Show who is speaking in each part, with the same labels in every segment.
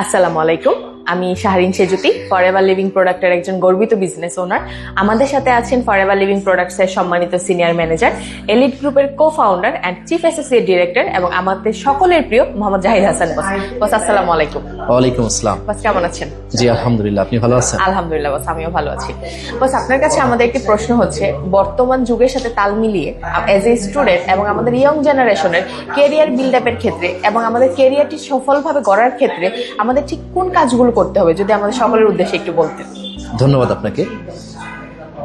Speaker 1: আসসালামু আলাইকুম, আমি শাহরিন সেজুতি, ফরএভার লিভিং প্রোডাক্টের একজন গর্বিত বিজনেস ওনার। আমাদের সাথে আছেন ফরএভার লিভিং প্রোডাক্টসের সম্মানিত সিনিয়র ম্যানেজার, এলিট গ্রুপের co-founder and chief associate director এবং আমাদের সকলের প্রিয় মোহাম্মদ জাহিদ হাসান বস। বস আসসালামু আলাইকুম।
Speaker 2: ওয়ালাইকুম আসসালাম।
Speaker 1: বস কেমন আছেন?
Speaker 2: জি আলহামদুলিল্লাহ, আপনি ভালো আছেন?
Speaker 1: আলহামদুলিল্লাহ বস, আমিও ভালো আছি। বস আপনার কাছে আমাদের একটি প্রশ্ন হচ্ছে, বর্তমান যুগের সাথে তাল মিলিয়ে এজ এ স্টুডেন্ট এবং আমাদের ইয়ং জেনারেশনের কেরিয়ার বিল্ড আপের ক্ষেত্রে এবং আমাদের কেরিয়ারটি সফলভাবে গড়ার ক্ষেত্রে আমাদের ঠিক কোন কাজগুলো করতে হবে, যদি আমাদের সকলের উদ্দেশ্যে একটু বলতেন।
Speaker 2: ধন্যবাদ আপনাকে।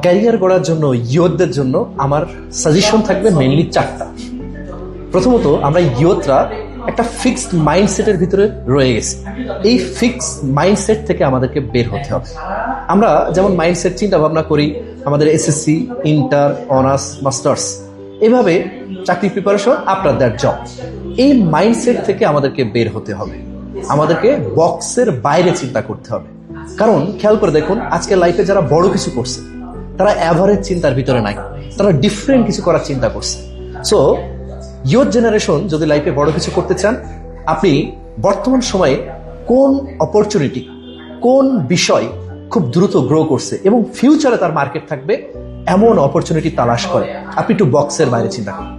Speaker 2: ক্যারিয়ার গড়ার জন্য ইয়ুথদের জন্য আমার সাজেশন থাকবে মেইনলি চারটা। প্রথমত, আমরা ইয়ুথরা একটা ফিক্সড মাইন্ডসেটের ভিতরে রয়ে গেছি। এই ফিক্সড মাইন্ডসেট থেকে আমাদেরকে বের হতে হবে। আমরা যেমন মাইন্ডসেট চিন্তা ভাবনা করি, আমাদের এসএসসি, ইন্টার, অনার্স, মাস্টার্স, এভাবে চাকরি প্রিপারেশন আফটার দ্যাট জব। এই মাইন্ডসেট থেকে আমাদেরকে বের হতে হবে। আমাদেরকে বক্সের বাইরে চিন্তা করতে হবে। কারণ খেয়াল করে দেখুন, আজকে লাইফে যারা বড় কিছু করছে তারা অ্যাভারেজ চিন্তার ভিতরে নাই, তারা ডিফারেন্ট কিছু করার চিন্তা করছে। সো ইয়ুথ জেনারেশন যদি লাইফে বড় কিছু করতে চান, আপনি বর্তমান সময়ে কোন অপরচুনিটি, কোন বিষয় খুব দ্রুত গ্রো করছে এবং ফিউচারে তার মার্কেট থাকবে, এমন অপরচুনিটি তালাশ করে আপনি একটু বক্সের বাইরে চিন্তা করেন।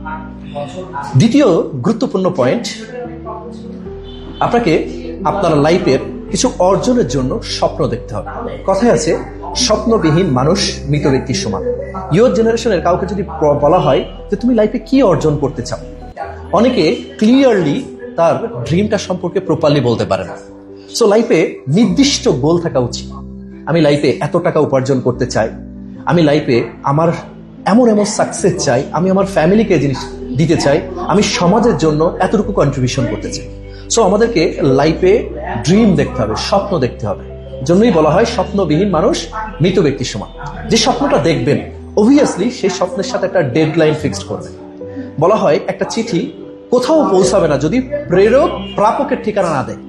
Speaker 2: দ্বিতীয় গুরুত্বপূর্ণ পয়েন্ট, আপনাকে আপনার লাইফের কিছু অর্জনের জন্য স্বপ্ন দেখতে হবে। কথায় আছে, স্বপ্নবিহীন মানুষ মৃত ব্যক্তির সমান। ইয়ুথ জেনারেশনের কাউকে যদি বলা হয় যে তুমি লাইফে কি অর্জন করতে চাও, অনেকে ক্লিয়ারলি তার ড্রিমটা সম্পর্কে প্রপারলি বলতে পারে না। সো লাইফে নির্দিষ্ট গোল থাকা উচিত। আমি লাইফে এত টাকা উপার্জন করতে চাই, আমি লাইফে আমার এমন এমন সাকসেস চাই, আমি আমার ফ্যামিলিকে জিনিস দিতে চাই, আমি সমাজের জন্য এতটুকু কন্ট্রিবিউশন করতে চাই। সো আমাদেরকে লাইফে ড্রিম দেখতে হবে, স্বপ্ন দেখতে হবে। জন্যই বলা হয় স্বপ্নবিহীন মানুষ মৃত ব্যক্তির সমান। যে স্বপ্নটা দেখবেন, অবভিয়াসলি সেই স্বপ্নের সাথে একটা ডেডলাইন ফিক্সড করবেন। বলা হয় একটা চিঠি কোথাও পৌঁছাবে না যদি প্রেরক প্রাপকের ঠিকানা না দেয়।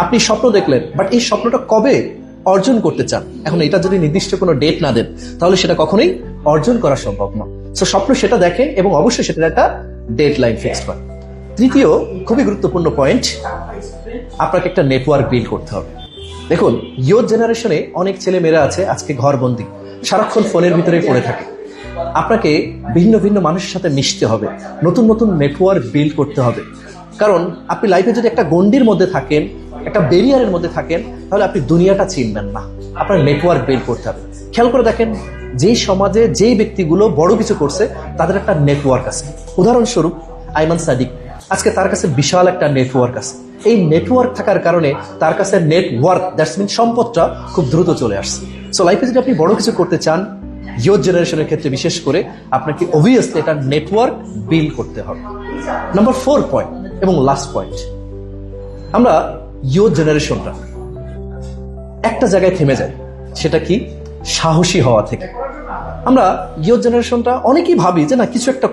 Speaker 2: আপনি স্বপ্ন দেখলেন, বাট এই স্বপ্নটা কবে অর্জন করতে চান, এখন এটা যদি নির্দিষ্ট কোনো ডেট না দেন, তাহলে সেটা কখনোই অর্জন করা সম্ভব না। সো স্বপ্ন সেটা দেখেন এবং অবশ্যই সেটার একটা ডেডলাইন ফিক্সড করেন। তৃতীয় খুবই গুরুত্বপূর্ণ পয়েন্ট, আপনাকে একটা নেটওয়ার্ক বিল্ড করতে হবে। দেখুন, ইয়ুথ জেনারেশনে অনেক ছেলে মেয়েরা আছে আজকে ঘরবন্দি, সারাক্ষণ ফোনের ভিতরে পড়ে থাকে। আপনাকে ভিন্ন ভিন্ন মানুষের সাথে মিশতে হবে, নতুন নতুন নেটওয়ার্ক বিল্ড করতে হবে। কারণ আপনি লাইফে যদি একটা গণ্ডির মধ্যে থাকেন, একটা ব্যারিয়ারের মধ্যে থাকেন, তাহলে আপনি দুনিয়াটা চিনবেন না। আপনার নেটওয়ার্ক বিল্ড করতে হবে। খেয়াল করে দেখেন, যেই সমাজে যেই ব্যক্তিগুলো বড় কিছু করছে তাদের একটা নেটওয়ার্ক আছে। উদাহরণস্বরূপ আইমান সাদিক, আজকে তার কাছে বিশাল একটা নেটওয়ার্ক আছে। এই নেটওয়ার্ক থাকার কারণে তার কাছে নেটওয়ার্ক, দ্যাটস মিন সম্পদটা খুব দ্রুত চলে আসছে। সো লাইফে যদি আপনি বড় কিছু করতে চান, ইয়ুথ জেনারেশনের ক্ষেত্রে বিশেষ করে, আপনাকে অবভিয়াসলি এটা নেটওয়ার্ক বিল্ড করতে হবে। নাম্বার 4 পয়েন্ট এবং লাস্ট পয়েন্ট, আমরা ইয়ুথ জেনারেশনটা একটা জায়গায় থেমে যাই। সেটা কি? সাহসী হওয়া থেকে। আমরা ইয়ুথ জেনারেশনটা অনেকেই ভাবি যে না, কিছু একটা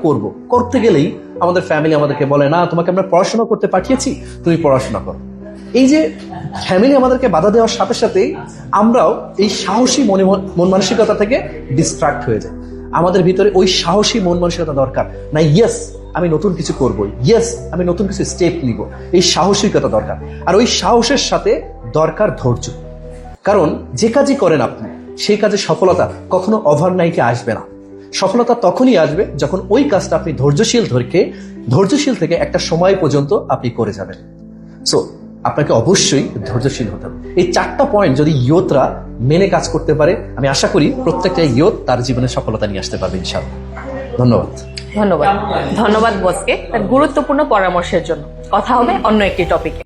Speaker 2: করতে গেলেই আমাদের ফ্যামিলি আমাদেরকে বলে, না তোমাকে আমরা পড়াশোনা করতে পাঠিয়েছি, তুমি পড়াশোনা করো। এই যে ফ্যামিলি আমাদেরকে বাধা দেওয়ার সাথে সাথেই আমরাও এই সাহসী মন মানসিকতা থেকে ডিস্ট্রাক্ট হয়ে যাই। আমাদের ভিতরে ওই সাহসী মন মানসিকতা দরকার না, ইয়েস আমি নতুন কিছু করবো, ইয়েস আমি নতুন কিছু স্টেপ নিব, এই সাহসিকতা দরকার। আর ওই সাহসের সাথে দরকার ধৈর্য। কারণ যে কাজই করেন আপনি, সেই কাজে সফলতা কখনো ওভারনাইটে আসবে না। সফলতা তখনই আসবে যখন ওই কাজটা আপনি ধৈর্যশীল থেকে একটা সময় পর্যন্ত আপনি করে যাবেন। সো আপনাকে অবশ্যই ধৈর্যশীল হতে হবে। এই 4টা পয়েন্ট যদি ইয়ুথরা মেনে কাজ করতে পারে, আমি আশা করি প্রত্যেকটা ইয়ুথ তার জীবনে সফলতা নিয়ে আসতে পারবে ইনশাআল্লাহ। ধন্যবাদ।
Speaker 1: ধন্যবাদ বসকে তার গুরুত্বপূর্ণ পরামর্শের জন্য। কথা হবে অন্য একটি টপিকে।